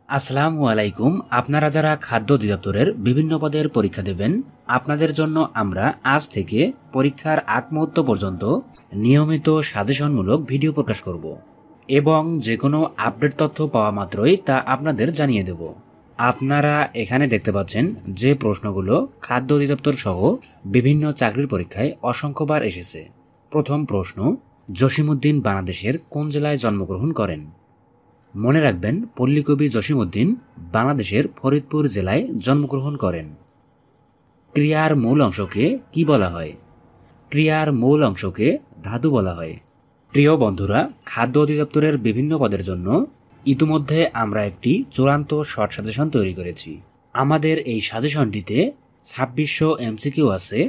আসসালামু আলাইকুম। আপনারা যারা খাদ্য অধিদপ্তরের বিভিন্ন পদের পরীক্ষা দেবেন, আপনাদের জন্য আমরা আজ থেকে পরীক্ষার আগ মুহূর্ত পর্যন্ত নিয়মিত সাজেশনমূলক ভিডিও প্রকাশ করব এবং যে কোনো আপডেট তথ্য পাওয়া মাত্রই তা আপনাদের জানিয়ে দেব। আপনারা এখানে দেখতে পাচ্ছেন যে প্রশ্নগুলো খাদ্য অধিদপ্তর সহ বিভিন্ন চাকরির পরীক্ষায় অসংখ্যবার এসেছে। প্রথম প্রশ্ন, জসিমউদ্দিন বাংলাদেশের কোন জেলায় জন্মগ্রহণ করেন? মনে রাখবেন, পল্লীকবি জসিমউদ্দিন বাংলাদেশের ফরিদপুর জেলায় জন্মগ্রহণ করেন। ক্রিয়ার মূল অংশকে কি বলা হয়? ক্রিয়ার মূল অংশকে ধাতু বলা হয়। প্রিয় বন্ধুরা, খাদ্য অধিদপ্তরের বিভিন্ন পদের জন্য ইতিমধ্যে আমরা একটি চূড়ান্ত শর্ট সাজেশন তৈরি করেছি। আমাদের এই সাজেশনটিতে 2600 এমসিকিউ আছে।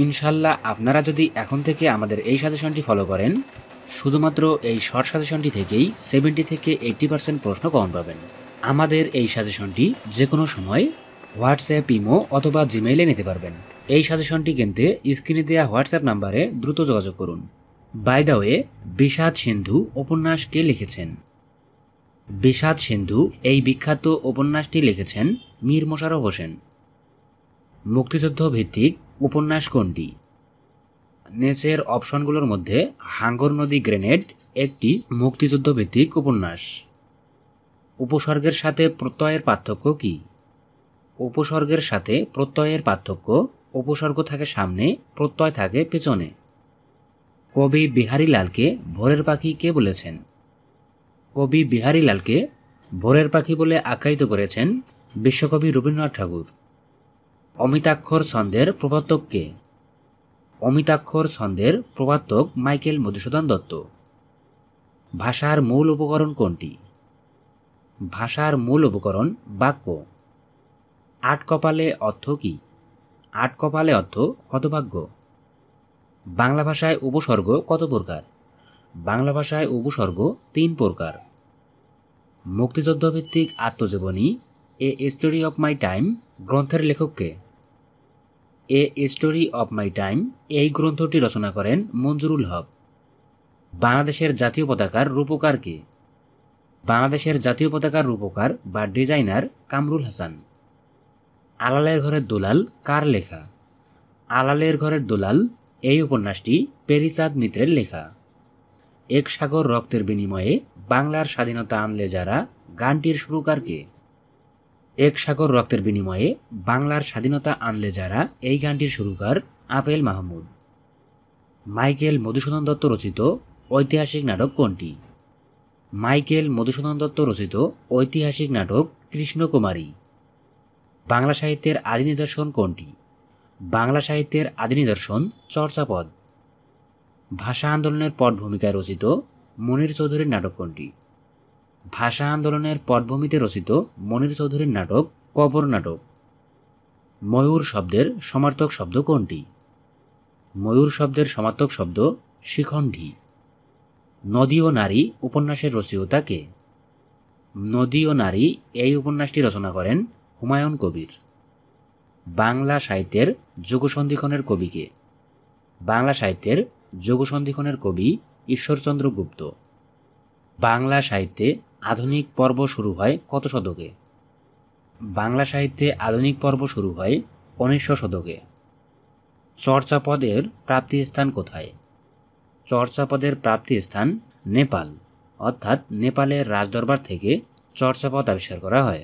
ইনশাল্লাহ আপনারা যদি এখন থেকে আমাদের এই সাজেশনটি ফলো করেন, শুধুমাত্র এই শর্ট সাজেশনটি থেকেই 70 থেকে 80% প্রশ্ন কমন পাবেন। আমাদের এই সাজেশনটি যে কোনো সময় হোয়াটসঅ্যাপ, ইমো অথবা জিমেইলে নিতে পারবেন। এই সাজেশনটি কিনতে স্ক্রিনে দেওয়া হোয়াটসঅ্যাপ নাম্বারে দ্রুত যোগাযোগ করুন। বাই দ্য ওয়ে, বিষাদ সিন্ধু উপন্যাস কে লিখেছেন? বিষাদ সিন্ধু এই বিখ্যাত উপন্যাসটি লিখেছেন মীর মোশাররফ হোসেন। মুক্তিযুদ্ধ ভিত্তিক উপন্যাস কোনটি? নিচের অপশনগুলোর মধ্যে হাঙ্গর নদী গ্রেনেড একটি মুক্তিযুদ্ধ ভিত্তিক উপন্যাস। উপসর্গের সাথে প্রত্যয়ের পার্থক্য কি? উপসর্গের সাথে প্রত্যয়ের পার্থক্য: উপসর্গ থাকে সামনে, প্রত্যয় থাকে পেছনে। কবি বিহারীলালকে ভোরের পাখি কে বলেছেন? কবি বিহারীলালকে ভোরের পাখি বলে আখ্যায়িত করেছেন বিশ্বকবি রবীন্দ্রনাথ ঠাকুর। অমিতাক্ষর ছন্দের প্রবর্তক কে? অমিতাক্ষর ছন্দের প্রবর্তক মাইকেল মধুসূদন দত্ত। ভাষার মূল উপকরণ কোনটি? ভাষার মূল উপকরণ বাক্য। আট কপালে অর্থ কি? আট কপালে অর্থ হতভাগ্য। বাংলা ভাষায় উপসর্গ কত প্রকার? বাংলা ভাষায় উপসর্গ 3 প্রকার। মুক্তিযুদ্ধভিত্তিক আত্মজীবনী a story of my time গ্রন্থের লেখক কে? A story of my time এই গ্রন্থটি রচনা করেন মঞ্জুরুল হক। বাংলাদেশের জাতীয় পতাকার রূপকার কে? বাংলাদেশের জাতীয় পতাকার রূপকার বা ডিজাইনার কামরুল হাসান। আলালের ঘরের দুলাল কার লেখা? আলালের ঘরের দুলাল এই উপন্যাসটি পেরিচাঁদ মিত্রের লেখা। এক সাগর রক্তের বিনিময়ে বাংলার স্বাধীনতা আনলে যারা গানটির সুরকার কে? এক সাগর রক্তের বিনিময়ে বাংলার স্বাধীনতা আনলে যারা এই গানটির সুরকার আপেল মাহমুদ। মাইকেল মধুসূদন দত্ত রচিত ঐতিহাসিক নাটক কোনটি? মাইকেল মধুসূদন দত্ত রচিত ঐতিহাসিক নাটক কৃষ্ণকুমারী। বাংলা সাহিত্যের আদি নিদর্শন কোনটি? বাংলা সাহিত্যের আদি নিদর্শন চর্যাপদ। ভাষা আন্দোলনের পটভূমিকায় রচিত মনির চৌধুরীর নাটক কোনটি? ভাষা আন্দোলনের পটভূমিতে রচিত মনির চৌধুরীর নাটক কবর নাটক। ময়ূর শব্দের সমার্থক শব্দ কোনটি? ময়ূর শব্দের সমার্থক শব্দ শিখণ্ডী। নদী ও নারী উপন্যাসের রচয়িতা কে? নদী ও নারী এই উপন্যাসটি রচনা করেন হুমায়ুন কবির। বাংলা সাহিত্যের যুগসন্ধিক্ষণের কবি কে? বাংলা সাহিত্যের যুগসন্ধিক্ষণের কবি ঈশ্বরচন্দ্র গুপ্ত। বাংলা সাহিত্যে আধুনিক পর্ব শুরু হয় কত শতকে? বাংলা সাহিত্যে আধুনিক পর্ব শুরু হয় 1900 শতকে। চর্যাপদের প্রাপ্তিস্থান কোথায়? চর্যাপদের প্রাপ্তিস্থান নেপাল, অর্থাৎ নেপালের রাজদরবার থেকে চর্যাপদ আবিষ্কার করা হয়।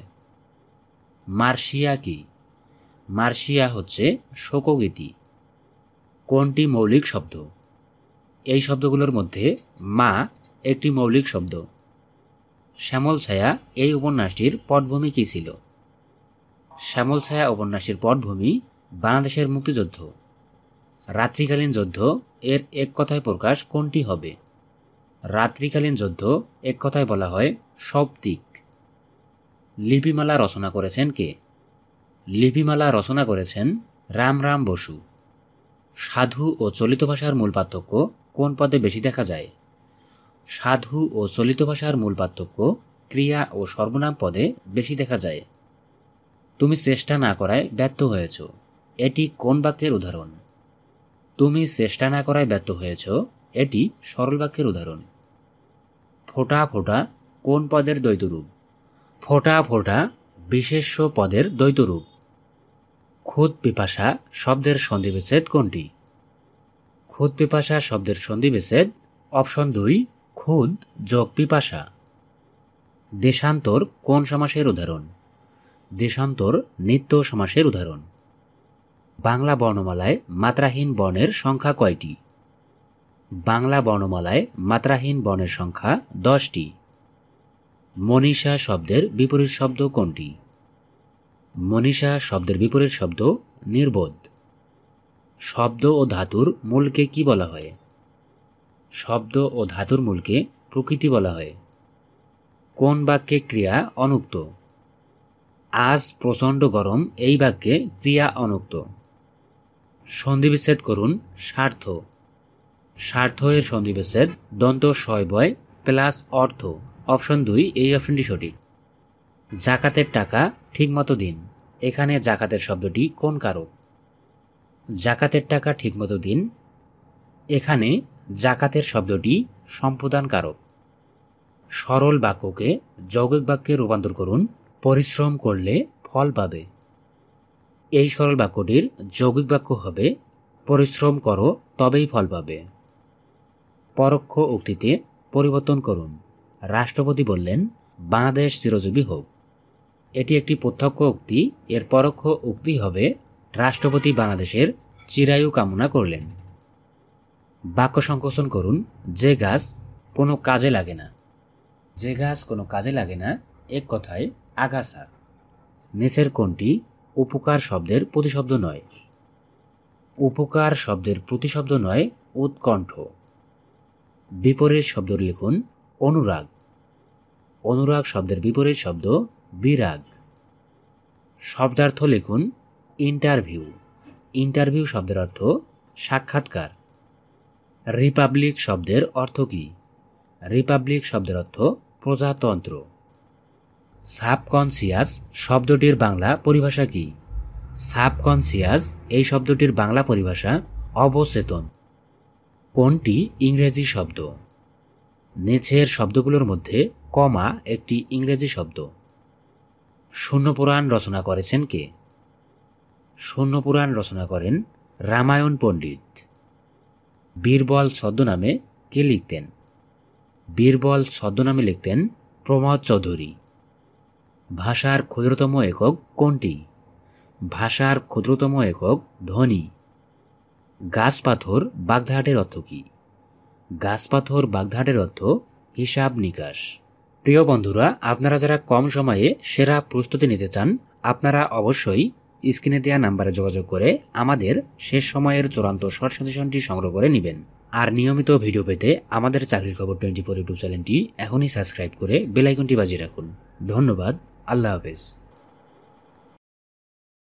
মার্সিয়া কি? মার্সিয়া হচ্ছে শোকগীতি। কোনটি মৌলিক শব্দ? এই শব্দগুলোর মধ্যে মা একটি মৌলিক শব্দ। শ্যামল ছায়া এই উপন্যাসটির পটভূমি কী ছিল? শ্যামল ছায়া উপন্যাসের পটভূমি বাংলাদেশের মুক্তিযুদ্ধ। রাত্রিকালীন যুদ্ধ এর এক কথায় প্রকাশ কোনটি হবে? রাত্রিকালীন যুদ্ধ এক কথায় বলা হয় সৌপ্তিক। লিপিমালা রচনা করেছেন কে? লিপিমালা রচনা করেছেন রামরাম বসু। সাধু ও চলিত ভাষার মূল পার্থক্য কোন পদে বেশি দেখা যায়? সাধু ও চলিত ভাষার মূল পার্থক্য ক্রিয়া ও সর্বনাম পদে বেশি দেখা যায়। তুমি চেষ্টা না করায় ব্যর্থ হয়েছ এটি কোন বাক্যের উদাহরণ? তুমি চেষ্টা না করায় ব্যর্থ হয়েছ এটি সরল বাক্যের উদাহরণ। ফোঁটা ফোঁটা কোন পদের দ্বৈত রূপ? ফোঁটা ফোঁটা বিশেষ্য পদের দ্বৈত রূপ। খুদ পিপাসা শব্দের সন্ধিবিচ্ছেদ কোনটি? খুদ পিপাসা শব্দের সন্ধিবিচ্ছেদ অপশন 2 খুদ যোগ পিপাসা। দেশান্তর কোন সমাসের উদাহরণ? দেশান্তর নিত্য সমাসের উদাহরণ। বাংলা বর্ণমালায় মাত্রাহীন বর্ণের সংখ্যা কয়টি? বাংলা বর্ণমালায় মাত্রাহীন বর্ণের সংখ্যা 10টি। মনীষা শব্দের বিপরীত শব্দ কোনটি? মনীষা শব্দের বিপরীত শব্দ নির্বোধ। শব্দ ও ধাতুর মূলকে কি বলা হয়? শব্দ ও ধাতুর মূলকে প্রকৃতি বলা হয়। কোন বাক্যে ক্রিয়া অনুক্ত? আজ প্রচণ্ড গরম এই বাক্যে ক্রিয়া অনুক্ত। সন্ধিবিচ্ছেদ করুন স্বার্থ। স্বার্থ এর সন্ধিবিচ্ছেদ দন্ত শয়বয় প্লাস অর্থ। অপশন 2 এই অপশনটি সঠিক। জাকাতের টাকা ঠিকমতো দিন, এখানে জাকাতের শব্দটি কোন কারক? জাকাতের টাকা ঠিকমতো দিন, এখানে জাকাতের শব্দটি সম্প্রদান কারক। সরল বাক্যকে যৌগিক বাক্যে রূপান্তর করুন, পরিশ্রম করলে ফল পাবে। এই সরল বাক্যটির যৌগিক বাক্য হবে পরিশ্রম করো তবেই ফল পাবে। পরোক্ষ উক্তিতে পরিবর্তন করুন। রাষ্ট্রপতি বললেন বাংলাদেশ চিরজীবী হোক। এটি একটি প্রত্যক্ষ উক্তি, এর পরোক্ষ উক্তি হবে রাষ্ট্রপতি বাংলাদেশের চিরায়ু কামনা করলেন। বাক্য সংকোচন করুন। যে গাছ কোনো কাজে লাগে না, যে গাছ কোনো কাজে লাগে না এক কথায় আগাছা। নিচের কোনটি উপকার শব্দের প্রতিশব্দ নয়? উপকার শব্দের প্রতিশব্দ নয় উৎকণ্ঠ। বিপরীত শব্দ লিখুন অনুরাগ। অনুরাগ শব্দের বিপরীত শব্দ বিরাগ। শব্দার্থ লিখুন ইন্টারভিউ। ইন্টারভিউ শব্দের অর্থ সাক্ষাৎকার। রিপাবলিক শব্দের অর্থ কি? রিপাবলিক শব্দের অর্থ প্রজাতন্ত্র। সাবকনসিয়াস শব্দটির বাংলা পরিভাষা কি? সাবকনসিয়াস এই শব্দটির বাংলা পরিভাষা অবচেতন। কোনটি ইংরেজি শব্দ? নিচের শব্দগুলোর মধ্যে কমা একটি ইংরেজি শব্দ। শূন্যপুরাণ রচনা করেছেন কে? শূন্যপুরাণ রচনা করেন রামায়ণ পণ্ডিত। বীরবল ছদ্মনামে কে লিখতেন? বীরবল ছদ্মনামে লিখতেন প্রমোদ চৌধুরী। ভাষার ক্ষুদ্রতম একক কোনটি? ভাষার ক্ষুদ্রতম একক ধ্বনি। গাছপাথর বাগধারাটের অর্থ কি? গাছপাথর বাগধারাটের অর্থ হিসাব নিকাশ। প্রিয় বন্ধুরা, আপনারা যারা কম সময়ে সেরা প্রস্তুতি নিতে চান, আপনারা অবশ্যই স্ক্রিনে দেওয়া নাম্বারে যোগাযোগ করে আমাদের শেষ সময়ের চূড়ান্ত শর্ট সাজেশনটি সংগ্রহ করে নেবেন। আর নিয়মিত ভিডিও পেতে আমাদের চাকরির খবর 24 ইউটিউব চ্যানেলটি এখনই সাবস্ক্রাইব করে বেল আইকনটি বাজিয়ে রাখুন। ধন্যবাদ। আল্লাহ হাফেজ।